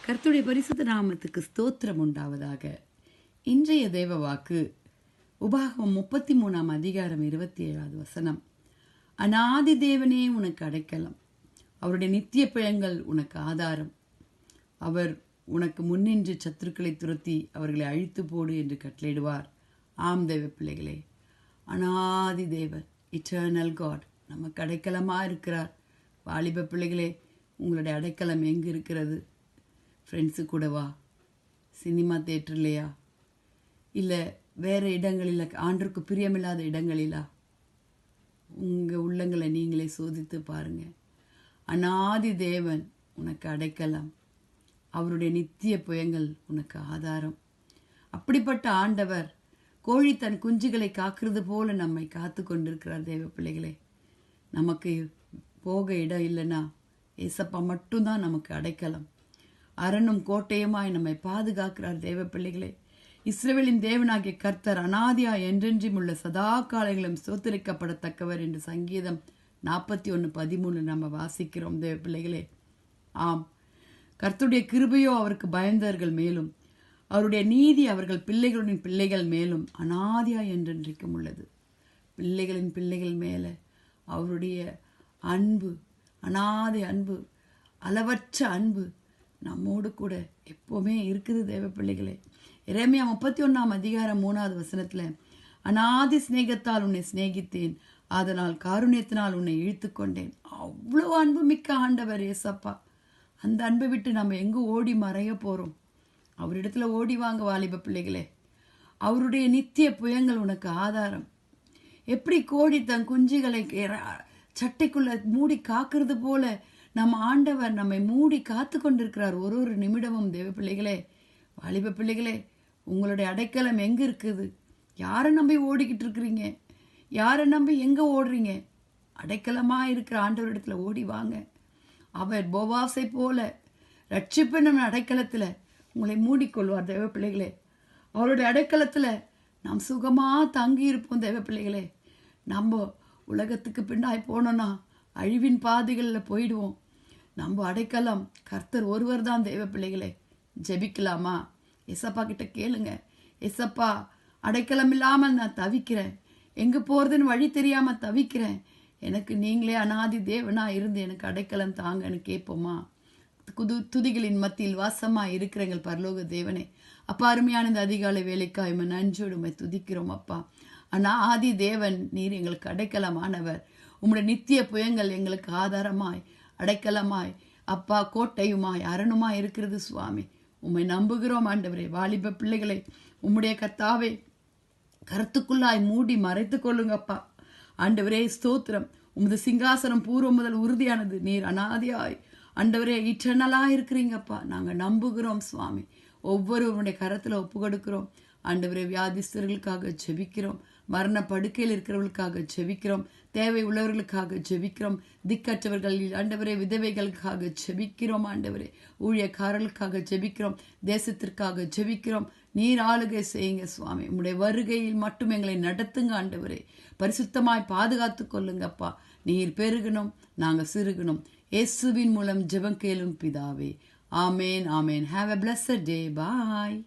கர்த்தருடைய பரிசுத்த நாமத்துக்கு ஸ்தோத்திரம் உண்டாவதாக. இன்றைய தேவ வாக்கு உபாகமம் 33 அதிகாரம் 27வது வசனம். அநாதி தேவனே உனக்கு அடைக்கலம், அவருடைய நித்திய பிழங்கள் உனக்கு ஆதாரம். அவர் உனக்கு முன்னின்று சத்துருக்களை துரத்தி அவர்களை அழித்து போடு என்று கட்டளையிடுவார். ஆம் தேவ பிள்ளைகளே, அநாதி தேவன், இட்டர்னல் காட் நமக்கு அடைக்கலமாக இருக்கிறார். வாலிப பிள்ளைகளே, உங்களுடைய அடைக்கலம் எங்கே இருக்கிறது? ஃப்ரெண்ட்ஸு கூடவா? சினிமா தேட்டர்லையா? இல்லை வேறு இடங்களில், ஆண்டருக்கு பிரியமில்லாத இடங்களிலா? உங்கள் உள்ளங்களை நீங்களே சோதித்து பாருங்கள். அநாதி தேவன் உனக்கு அடைக்கலம், அவருடைய நித்திய புயங்கள் உனக்கு ஆதாரம். அப்படிப்பட்ட ஆண்டவர் கோழி தன் குஞ்சுகளை காக்கிறது போல நம்மை காத்து கொண்டிருக்கிறார். தேவ பிள்ளைகளே, நமக்கு போக இடம் இல்லைன்னா ஏசப்பா மட்டும்தான் நமக்கு அடைக்கலம். அரணும் கோட்டையுமாய் நம்மை பாதுகாக்கிறார். தேவ பிள்ளைகளே, இஸ்ரவேலின் தேவனாகிய கர்த்தர் அநாதியா என்றென்றும் உள்ள சதா காலங்களும் ஸ்தோத்திரிக்கப்படத்தக்கவர் என்று சங்கீதம் 41:13 நம்ம வாசிக்கிறோம். தேவ பிள்ளைகளே, ஆம், கர்த்தருடைய கிருபையோ அவருக்கு பயந்தவர்கள் மேலும், அவருடைய நீதி அவர்கள் பிள்ளைகளின் பிள்ளைகள் மேலும் அநாதியா என்றென்றைக்கும் உள்ளது. பிள்ளைகளின் பிள்ளைகள் மேலே அவருடைய அன்பு, அநாதி அன்பு, அளவற்ற அன்பு நம்மோடு கூட எப்போவுமே இருக்குது. தேவ பிள்ளைகளே, எரேமியா 31 அதிகாரம் 3வது வசனத்தில், அநாதி சிநேகத்தால் உன்னை சிநேகித்தேன், அதனால் காருண்யத்தினால் உன்னை இழுத்து கொண்டேன். அவ்வளோ அன்பு மிக்க ஆண்டவர் ஏசப்பா. அந்த அன்பை விட்டு நம்ம எங்கே ஓடி மறைய போகிறோம்? அவரிடத்துல ஓடி வாங்க வாலிப பிள்ளைகளே. அவருடைய நித்திய புயங்கள் உனக்கு ஆதாரம். எப்படி கோழி தன் குஞ்சுகளை சட்டைக்குள்ள மூடி காக்கிறது போல நம்ம ஆண்டவர் நம்மை மூடி காத்து கொண்டிருக்கிறார் ஒரு நிமிடமும். தேவ பிள்ளைகளே, வாலிப பிள்ளைகளே, உங்களுடைய அடைக்கலம் எங்கே இருக்குது? யாரை நம்பி ஓடிக்கிட்டு இருக்கிறீங்க? யாரை நம்பி எங்கே ஓடுறீங்க? அடைக்கலமாக இருக்கிற ஆண்டவரிடத்துல ஓடி வாங்க. அவர் போவாசை போல ரட்சிப்பு நம்ம அடைக்கலத்தில் உங்களை மூடிக்கொள்வார். தேவ பிள்ளைகளே, அவருடைய அடைக்கலத்தில் நாம் சுகமாக தங்கி இருப்போம். தேவ பிள்ளைகளே, நம்ம உலகத்துக்கு பின்னாய் போனோன்னா அழிவின் பாதைகளில் போயிடுவோம். நம்ம அடைக்கலம் கர்த்தர் ஒருவர் தான். தேவ பிள்ளைகளே, ஜெபிக்கலாமா? எசப்பா கிட்ட கேளுங்க. எசப்பா, அடைக்கலம் இல்லாமல் நான் தவிக்கிறேன், எங்கே போகிறதுன்னு வழி தெரியாமல் தவிக்கிறேன், எனக்கு நீங்களே அநாதி தேவனா இருந்து எனக்கு அடைக்கலம் தாங்கன்னு கேட்போமா? துதிகளின் மத்தியில் வாசமாக இருக்கிற எங்கள் பரலோக தேவனே, அப்பா, அருமையான இந்த அதிகாலை வேலைக்காய் நன்றியோடு துதிக்கிறோம். அப்பா, அநாதி தேவன், நீர் எங்களுக்கு அடைக்கலமானவர். உம்முடைய நித்திய புயங்கள் எங்களுக்கு ஆதாரமாய், அடைக்கலமாய், அப்பா, கோட்டையுமாய், அரணுமாய் இருக்கிறது. சுவாமி, உம்மை நம்புகிறோம் ஆண்டவரே. வாலிப பிள்ளைகளை உம்முடைய கர்த்தாவே கருத்துக்குள்ளாய் மூடி மறைத்து கொள்ளுங்கப்பா. ஆண்டவரே, ஸ்தோத்திரம். உமது சிங்காசனம் பூர்வம் முதல் உறுதியானது. நீர் அநாதியாய் ஆண்டவரே இட்டர்னலாக இருக்கிறீங்கப்பா. நாங்கள் நம்புகிறோம் சுவாமி. ஒவ்வொருவருடைய கரத்தில் ஒப்பு கொடுக்கிறோம் ஆண்டவரே. வியாதிஸ்தர்களுக்காக ஜெபிக்கிறோம், மரண படுக்கையில் இருக்கிறவர்களுக்காக ஜெபிக்கிறோம், தேவை உள்ளவர்களுக்காக ஜெபிக்கிறோம், திக்கற்றவர்கள் ஆண்டவரே விதவைகளுக்காக ஜெபிக்கிறோம் ஆண்டவரே, ஊழியக்காரர்களுக்காக ஜெபிக்கிறோம், தேசத்திற்காக ஜெபிக்கிறோம். நீர் ஆளுகை செய்யுங்க சுவாமி. உம்முடைய வருகையில் மட்டும் எங்களை நடத்துங்க ஆண்டவரே. பரிசுத்தமாய் பாதுகாத்து கொள்ளுங்கப்பா. நீர் பெருகணும், நாங்கள் சிறுகணும். இயேசுவின் மூலம் ஜெபம் கேளும் பிதாவே. ஆமேன், ஆமேன். Have a blessed day. Bye.